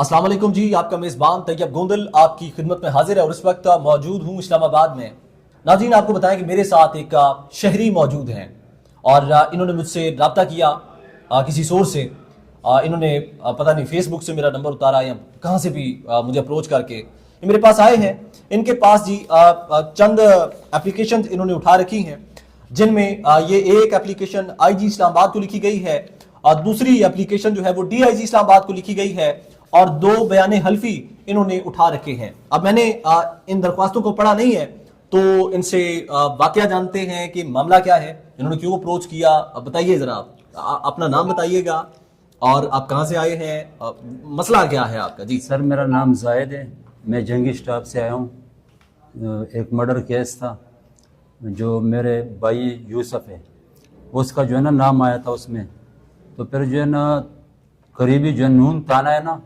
السلام علیکم جی، آپ کا میزبان طیب گوندل آپ کی خدمت میں حاضر ہے اور اس وقت موجود ہوں اسلام آباد میں۔ ناظرین، آپ کو بتائیں کہ میرے ساتھ ایک شہری موجود ہیں اور انہوں نے مجھ سے رابطہ کیا کسی سورس سے۔ انہوں نے پتہ نہیں فیس بک سے میرا نمبر اتارا یا کہاں سے بھی مجھے اپروچ کر کے یہ میرے پاس آئے ہیں۔ ان کے پاس جی چند اپلیکیشن انہوں نے اٹھا رکھی ہیں، جن میں یہ ایک اپلیکیشن آئی جی اسلام آباد کو لکھی گئی ہے اور دوسری اپلیکیشن جو ہے وہ ڈی آئی جی اسلام آباد کو لکھی گئی ہے، اور 2 بیان حلفی انہوں نے اٹھا رکھے ہیں۔ اب میں نے ان درخواستوں کو پڑھا نہیں ہے تو ان سے واقعہ جانتے ہیں کہ معاملہ کیا ہے، انہوں نے کیوں اپروچ کیا۔ اب بتائیے ذرا، اپنا نام بتائیے گا اور آپ کہاں سے آئے ہیں، مسئلہ کیا ہے آپ کا؟ جی سر، میرا نام زاہد ہے، میں جنگی سٹاپ سے آیا ہوں۔ ایک مرڈر کیس تھا جو میرے بھائی یوسف ہے، اس کا جو ہے نا نام آیا تھا اس میں، تو پھر جو ہے نا قریبی جو نون تھانہ ہے نا،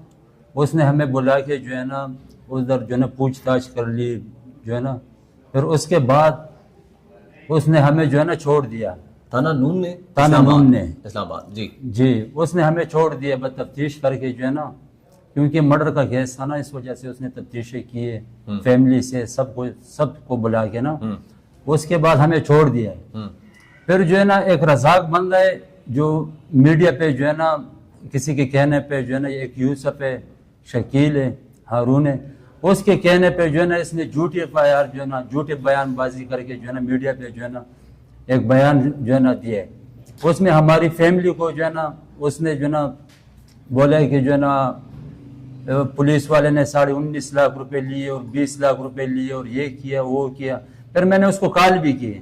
اس نے ہمیں بلا کے جو ہے نا ادھر جو ہے نا پوچھ تاچھ کر لی جو ہے نا، پھر اس کے بعد اس نے ہمیں جو ہے نا چھوڑ دیا۔ تھانہ نون نے؟ تھانہ نون نے، اسلام آباد۔ جی اس نے ہمیں چھوڑ دیا بس تفتیش کر کے جو ہے نا، کیونکہ مرڈر کا کیس تھا نا، اس وجہ سے اس نے تفتیشیں کیے فیملی سے سب کو بلا کے نا، اس کے بعد ہمیں چھوڑ دیا ہے۔ پھر جو ہے نا ایک رزاق بندہ ہے جو میڈیا پہ جو ہے نا کسی کے کہنے پہ جو ہے نا، ایک یوسف ہے، شکیل ہے، ہارون ہے، اس کے کہنے پہ جو ہے نا اس نے جھوٹی FIR جو ہے نا جھوٹے بیان بازی کر کے جو ہے نا میڈیا پہ جو ہے نا ایک بیان جو ہے نا دیا ہے۔ اس میں ہماری فیملی کو جو ہے نا اس نے جو ہے نا بولا کہ جو ہے نا پولیس والے نے 19.5 لاکھ روپے لیے اور 20 لاکھ روپے لیے اور یہ کیا وہ کیا۔ پھر میں نے اس کو کال بھی کی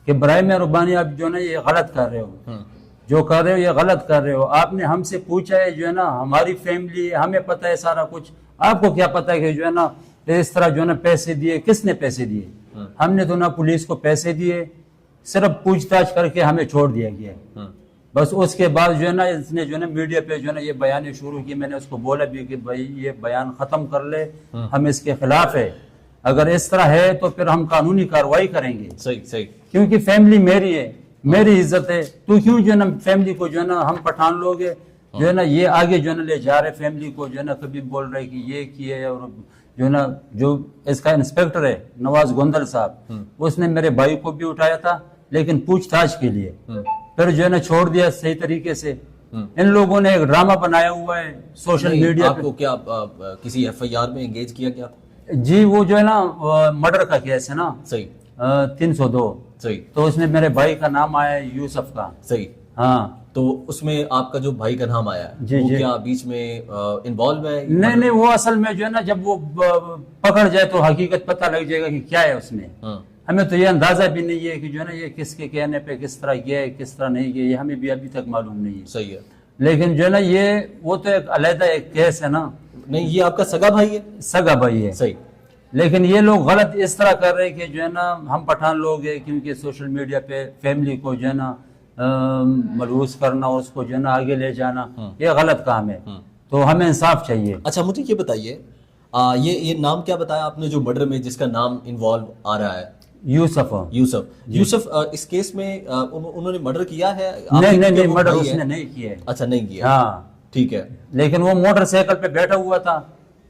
کہ برائے مہربانی آپ جو ہے نا یہ غلط کر رہے ہو، جو کر رہے ہو یہ غلط کر رہے ہو۔ آپ نے ہم سے پوچھا ہے جو ہے نا، ہماری فیملی ہے، ہمیں پتہ ہے سارا کچھ، آپ کو کیا پتہ ہے کہ جو ہے نا اس طرح جو ہے نا پیسے دیے، کس نے پیسے دیے؟ ہم نے تو نہ پولیس کو پیسے دیے، صرف پوچھ تاچھ کر کے ہمیں چھوڑ دیا گیا۔ بس اس کے بعد جو ہے نا اس نے جو ہے نا میڈیا پہ جو ہے نا یہ بیان شروع کی۔ میں نے اس کو بولا بھی کہ بھائی یہ بیان ختم کر لے، ہم اس کے خلاف ہے، اگر اس طرح ہے تو پھر ہم قانونی کارروائی کریں گے۔ صحیح، کیونکہ فیملی میری ہے، میری عزت ہے، تو کیوں جو ہے نا فیملی کو جو ہے نا ہم پٹھان لوگ جو ہے نا یہ آگے جو ہے نا لے جا رہے فیملی کو جو ہے نا، کبھی بول رہے کہ یہ کیا ہے، اور جو ہے نا جو اس کا انسپیکٹر ہے نواز گوندل صاحب، اس نے میرے بھائی کو بھی اٹھایا تھا لیکن پوچھ تاچھ کے لیے، پھر جو ہے نا چھوڑ دیا صحیح طریقے سے۔ ان لوگوں نے ایک ڈرامہ بنایا ہوا ہے سوشل میڈیا آپ کو کیا کسی FIR میں انگیج کیا گیا تھا؟ جی، وہ جو ہے نا مرڈر کا کیس ہے نا، صحیح 302، صحیح، تو اس میں میرے بھائی کا نام آیا ہے یوسف کا۔ صحیح، ہاں، تو اس میں آپ کا جو بھائی کا نام آیا ہے وہ کیا بیچ میں انوالو ہے؟ نہیں، وہ اصل میں جو ہے نا جب وہ پکڑ جائے تو حقیقت پتہ لگ جائے گا کہ کیا ہے اس میں۔ ہمیں تو یہ اندازہ بھی نہیں ہے کہ جو ہے نا یہ کس کے کہنے پہ کس طرح کیا ہے، کس طرح نہیں کیا، یہ ہمیں بھی ابھی تک معلوم نہیں ہے۔ صحیح ہے، لیکن جو ہے نا یہ وہ تو ایک علیحدہ ایک کیس ہے نا۔ نہیں، یہ آپ کا سگا بھائی ہے؟ سگا بھائی ہے، صحیح۔ لیکن یہ لوگ غلط اس طرح کر رہے کہ جو ہے نا ہم پٹھان لوگ ہیں، کیونکہ سوشل میڈیا پہ فیملی کو جو ہے نا ملوث کرنا اور اس کو جو ہے نا آگے لے جانا، یہ غلط کام ہے، تو ہمیں انصاف چاہیے۔ اچھا، مجھے یہ بتائیے، یہ نام کیا بتایا آپ نے جو مرڈر میں جس کا نام انوالو آ رہا ہے؟ یوسف۔ اس کیس میں انہوں نے مرڈر کیا ہے؟ نہیں، مرڈر اس نے نہیں کیا ہے۔ اچھا، نہیں کیا؟ ہاں، ٹھیک ہے، لیکن وہ موٹر سائیکل پہ بیٹھا ہوا تھا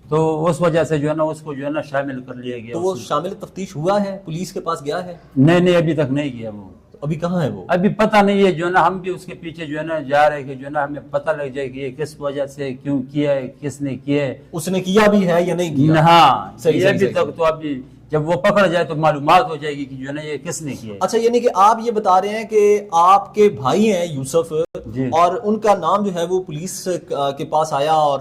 تو اس وجہ سے جو ہے نا اس کو جو ہے نا شامل کر لیا گیا۔ تو وہ شامل تفتیش ہوا ہے؟ پولیس کے پاس گیا ہے؟ نہیں، ابھی تک نہیں گیا وہ۔ ابھی کہاں ہے وہ؟ ابھی پتہ نہیں ہے، جو ہے نا ہم بھی اس کے پیچھے جو ہے نا جا رہے کہ جو ہے نا ہمیں پتہ لگ جائے کہ یہ کس وجہ سے کیوں کیا ہے، کس نے کیا ہے، اس نے کیا بھی ہے یا نہیں کیا؟ ہاں، یہ ابھی تک تو ابھی جب وہ پکڑ جائے تو معلومات ہو جائے گی کہ جو ہے نا یہ کس نے کیا ہے۔ اچھا، یعنی کہ آپ یہ بتا رہے ہیں کہ آپ کے بھائی ہیں یوسف، اور ان کا نام جو ہے وہ پولیس کے پاس آیا اور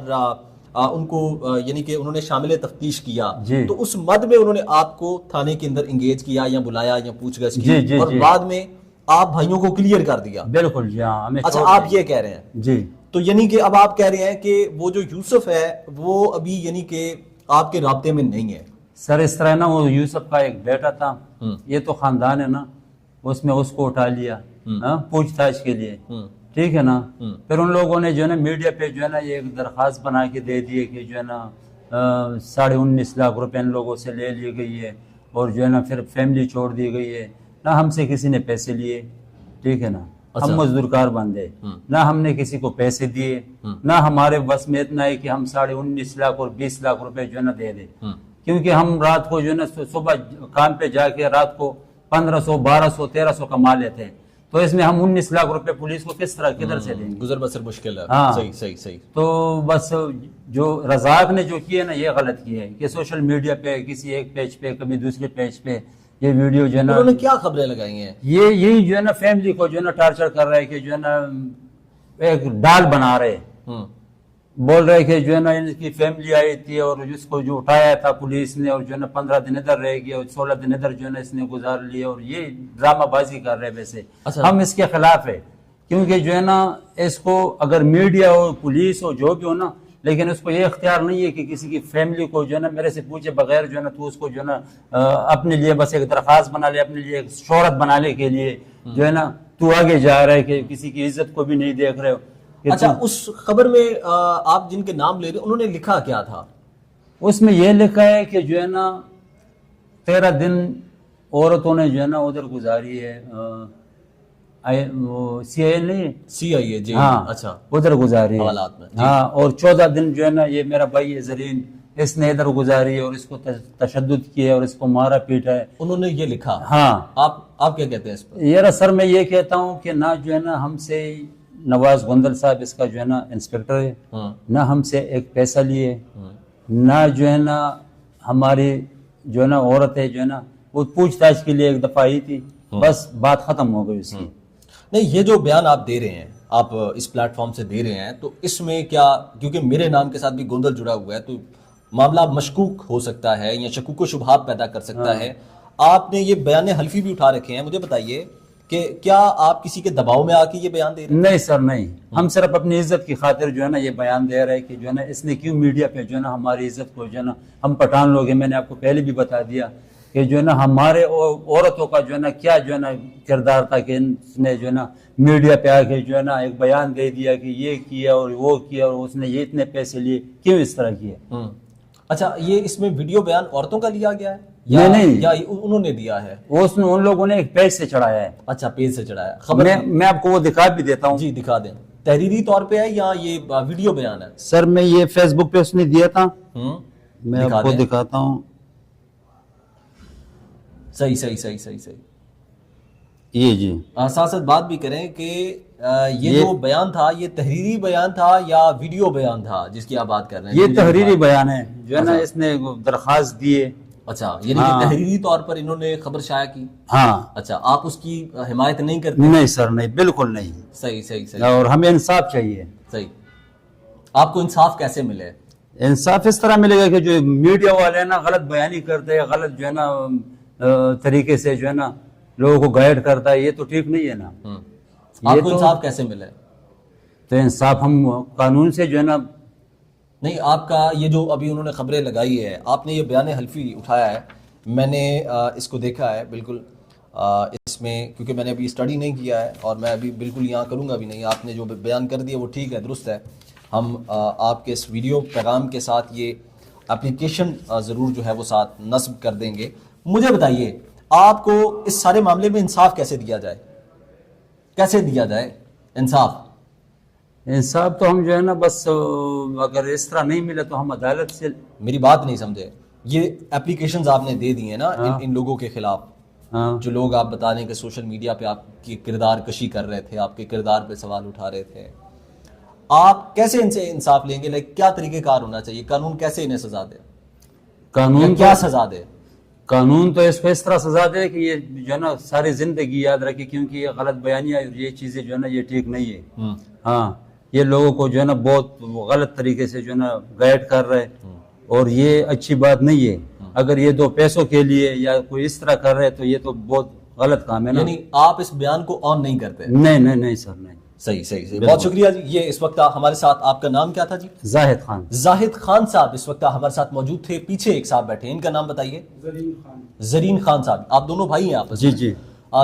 ان کو یعنی کہ انہوں نے شامل تفتیش کیا، تو اس مد میں انہوں نے آپ کو تھانے کے اندر انگیج کیا یا بلایا یا پوچھ گچھ کی، اور بعد میں آپ بھائیوں کو کلیئر کر دیا؟ بالکل جی، ہاں۔ اچھا، آپ یہ کہہ رہے ہیں جی، تو یعنی کہ اب آپ کہہ رہے ہیں کہ وہ جو یوسف ہے وہ ابھی یعنی کہ آپ کے رابطے میں نہیں ہے؟ سر اس طرح نا، وہ یوسف کا ایک بیٹا تھا، یہ تو خاندان ہے نا، اس میں اس کو اٹھا لیا پوچھ تاچھ کے لیے، ٹھیک ہے نا۔ پھر ان لوگوں نے جو ہے نا میڈیا پہ جو ہے نا یہ ایک درخواست بنا کے دے دیے کہ جو ہے نا 19.5 لاکھ روپے ان لوگوں سے لے لی گئی ہے، اور جو ہے نا پھر فیملی چھوڑ دی گئی ہے، نہ ہم سے کسی نے پیسے لیے، ٹھیک ہے نا۔ ہم مزدور کار بندے، نہ ہم نے کسی کو پیسے دیے، نہ ہمارے بس میں اتنا ہے کہ ہم 19.5 لاکھ اور 20 لاکھ روپے جو ہے نا دے دیں، کیونکہ ہم رات کو جو ہے نا صبح کام پہ جا کے رات کو 1500 1200 1300 کما لیتے ہیں، تو اس میں ہم 19 لاکھ روپے پولیس کو کس طرح کدھر سے دیں گے؟ گزر بسر مشکل ہے. ہاں. صحیح صحیح صحیح. تو بس جو رزاق نے جو کیا نا یہ غلط کیا ہے کہ سوشل میڈیا پہ کسی ایک پیج پہ کبھی دوسرے پیج پہ یہ ویڈیو جو ہے نا، انہوں نے کیا خبریں لگائی ہیں؟ یہی جو ہے نا فیملی کو جو ہے نا ٹارچر کر رہا ہے کہ جو ہے نا ایک ڈال بنا رہے، بول رہے کہ جو ہے نا ان کی فیملی آئی تھی اور جس کو جو اٹھایا تھا پولیس نے اور جو ہے نا 15 دن ادھر رہ گیا اور 16 دن ادھر جو ہے نا اس نے گزار لیا، اور یہ ڈرامہ بازی کر رہے. ویسے ہم اس کے خلاف ہے، کیونکہ جو ہے نا اس کو اگر میڈیا ہو پولیس ہو جو بھی ہو نا، لیکن اس کو یہ اختیار نہیں ہے کہ کسی کی فیملی کو جو ہے نا میرے سے پوچھے بغیر جو ہے نا تو اس کو جو ہے نا اپنے لیے بس ایک درخواست بنا لے، اپنے لیے ایک شہرت بنانے کے لیے جو ہے نا تو آگے جا رہا ہے کہ کسی کی عزت کو بھی نہیں دیکھ رہے ہو. اچھا، اس خبر میں آپ جن کے نام لے رہے انہوں نے لکھا کیا تھا؟ اس میں یہ لکھا ہے کہ جو ہے نا 13 دن عورتوں نے جو ہے نا ادھر گزاری ہے، سی آئی نہیں، سی آئی اے جی. ہاں اچھا، ادھر گزاری ہے. حوالات میں. ہاں، اور 14 دن جو ہے نا یہ میرا بھائی ہے زرین، اس نے ادھر گزاری ہے اور اس کو تشدد کیا اور اس کو مارا پیٹا ہے. انہوں نے یہ لکھا. ہاں، آپ کیا کہتے ہیں اس پر؟ یار سر میں یہ کہتا ہوں کہ نہ جو ہے نا ہم سے نواز گوندل صاحب اس کا جو ہے نا انسپیکٹر ہے، نہ ہم سے ایک پیسہ لیے، نہ جو ہے نا ہماری جو ہے نا عورت ہے جو ہے نا وہ پوچھ تاچھ کے لیے ایک دفعہ آئی تھی، بس بات ختم ہو گئی اس کی. نہیں، یہ جو بیان آپ دے رہے ہیں، آپ اس پلیٹ فارم سے دے رہے ہیں، تو اس میں کیا، کیونکہ میرے نام کے ساتھ بھی گوندل جڑا ہوا ہے تو معاملہ مشکوک ہو سکتا ہے یا شکوک و شبہات پیدا کر سکتا ہے. آپ نے یہ بیان حلفی بھی اٹھا رکھے ہیں، مجھے بتائیے کہ کیا آپ کسی کے دباؤ میں آ کے یہ بیان دے رہے ہیں؟ نہیں سر، نہیں، ہم صرف اپنی عزت کی خاطر جو ہے نا یہ بیان دے رہے ہیں کہ جو ہے نا اس نے کیوں میڈیا پہ جو ہے نا ہماری عزت کو جو ہے نا، ہم پٹھان لوگ ہیں، میں نے آپ کو پہلے بھی بتا دیا کہ جو ہے نا ہمارے عورتوں کا جو ہے نا کیا جو ہے نا کردار تھا کہ اس نے جو ہے نا میڈیا پہ آ کے جو ہے نا ایک بیان دے دیا کہ یہ کیا اور وہ کیا اور اس نے یہ اتنے پیسے لیے، کیوں اس طرح کیا. اچھا، یہ اس میں ویڈیو بیان عورتوں کا لیا گیا ہے نہیں، یا انہوں نے دیا ہے؟ ان لوگوں نے ایک پیج سے چڑھایا ہے. اچھا، پیج سے چڑھایا. خبر میں آپ کو وہ دکھا بھی دیتا ہوں. جی دکھا دیں. تحریری طور پہ ہے یا یہ ویڈیو بیان ہے؟ سر میں یہ فیس بک پہ اس نے دیا تھا، میں آپ کو دکھاتا ہوں. صحیح صحیح صحیح صحیح صحیح. یہ جی ساتھ ساتھ بات بھی کریں کہ یہ جو بیان تھا یہ تحریری بیان تھا یا ویڈیو بیان تھا جس کی آپ بات کر رہے ہیں؟ یہ تحریری بیان ہے جو ہے نا اس نے درخواست دیے. اچھا، یعنی کہ تحریری طور پر انہوں نے خبر شائع کی. ہاں. اچھا، آپ اس کی حمایت نہیں کرتے؟ نہیں سر، نہیں، بالکل نہیں. صحیح صحیح صحیح. اور ہمیں انصاف چاہیے. صحیح. آپ کو انصاف کیسے ملے؟ انصاف اس طرح ملے گا کہ جو میڈیا والے ہیں نا غلط بیانی کرتے ہیں، غلط جو ہے نا طریقے سے جو ہے نا لوگوں کو گائیڈ کرتا ہے، یہ تو ٹھیک نہیں ہے نا. آپ کو انصاف کیسے ملے؟ تو انصاف ہم قانون سے جو ہے نا. نہیں، آپ کا یہ جو ابھی انہوں نے خبریں لگائی ہے، آپ نے یہ بیان حلفی اٹھایا ہے، میں نے اس کو دیکھا ہے بالکل. اس میں کیونکہ میں نے ابھی اسٹڈی نہیں کیا ہے اور میں ابھی بالکل یہاں کروں گا بھی نہیں. آپ نے جو بیان کر دیا وہ ٹھیک ہے، درست ہے. ہم آپ کے اس ویڈیو پیغام کے ساتھ یہ اپلیکیشن ضرور جو ہے وہ ساتھ نصب کر دیں گے. مجھے بتائیے آپ کو اس سارے معاملے میں انصاف کیسے دیا جائے؟ کیسے دیا جائے انصاف؟ انصاف تو ہم جو ہے نا بس اگر اس طرح نہیں ملے تو ہم عدالت سے. میری بات نہیں سمجھے. یہ اپلیکیشنز آپ نے دے دی ہیں نا ان لوگوں کے خلاف، جو لوگ آپ بتا رہے ہیں کہ سوشل میڈیا پہ آپ کی کردار کشی کر رہے تھے، آپ کے کردار پہ سوال اٹھا رہے تھے، آپ کیسے ان سے انصاف لیں گے؟ کیا طریقہ کار ہونا چاہیے؟ قانون کیسے انہیں سزا دے؟ قانون کیا سزا دے؟ قانون تو اس کو اس طرح سزا دے کہ یہ جو ہے نا ساری زندگی یاد رکھے، کیونکہ یہ غلط بیانیاں اور یہ چیزیں جو ہے نا یہ ٹھیک نہیں ہے. ہاں، یہ لوگوں کو جو ہے نا بہت غلط طریقے سے جو ہے نا گائیڈ کر رہے اور یہ اچھی بات نہیں ہے. اگر یہ دو پیسوں کے لیے یا کوئی اس طرح کر رہے تو یہ تو بہت غلط کام ہے نا. یعنی آپ اس بیان کو آن نہیں کرتے؟ نہیں نہیں نہیں سر، نہیں. صحیح صحیح صحیح. بہت شکریہ جی. یہ اس وقت ہمارے ساتھ، آپ کا نام کیا تھا جی؟ زاہد خان. زاہد خان صاحب اس وقت ہمارے ساتھ موجود تھے. پیچھے ایک صاحب بیٹھے ہیں، ان کا نام بتائیے. زرین خان صاحب. آپ دونوں بھائی ہیں آپ؟ جی جی.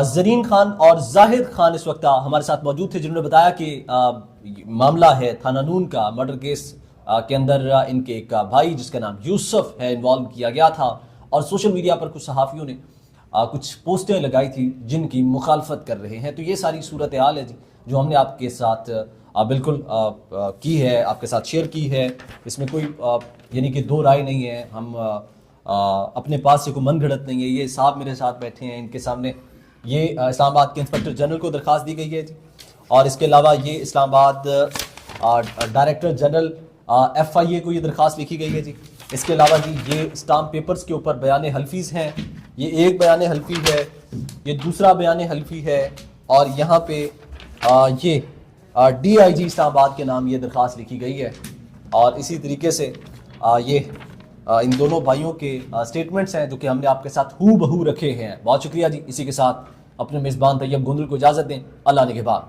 زرین خان اور زاہد خان اس وقت ہمارے ساتھ موجود تھے، جنہوں نے بتایا کہ معاملہ ہے تھانہ نون کا، مرڈر کیس کے اندر ان کے ایک بھائی جس کا نام یوسف ہے انوالو کیا گیا تھا، اور سوشل میڈیا پر کچھ صحافیوں نے کچھ پوسٹیں لگائی تھی جن کی مخالفت کر رہے ہیں. تو یہ ساری صورتحال ہے جی جو ہم نے آپ کے ساتھ بالکل کی ہے, آپ کے ساتھ شیئر کی ہے. اس میں کوئی یعنی کہ دو رائے نہیں ہے, ہم اپنے پاس سے کوئی من گھڑت نہیں ہے. یہ صاحب میرے ساتھ بیٹھے ہیں, ان کے سامنے یہ اسلام آباد کے انسپکٹر جنرل کو درخواست دی گئی ہے جی, اور اس کے علاوہ یہ اسلام آباد ڈائریکٹر جنرل FIA کو یہ درخواست لکھی گئی ہے جی. اس کے علاوہ جی یہ اسٹامپ پیپرز کے اوپر بیان حلفیز ہیں, یہ ایک بیان حلفی ہے, یہ دوسرا بیان حلفی ہے, اور یہاں پہ یہ DIG اسلام آباد کے نام یہ درخواست لکھی گئی ہے. اور اسی طریقے سے یہ ان دونوں بھائیوں کے سٹیٹمنٹس ہیں جو کہ ہم نے آپ کے ساتھ ہو بہو رکھے ہیں. بہت شکریہ جی. اسی کے ساتھ اپنے میزبان طیب گوندل کو اجازت دیں. اللہ نگہبان.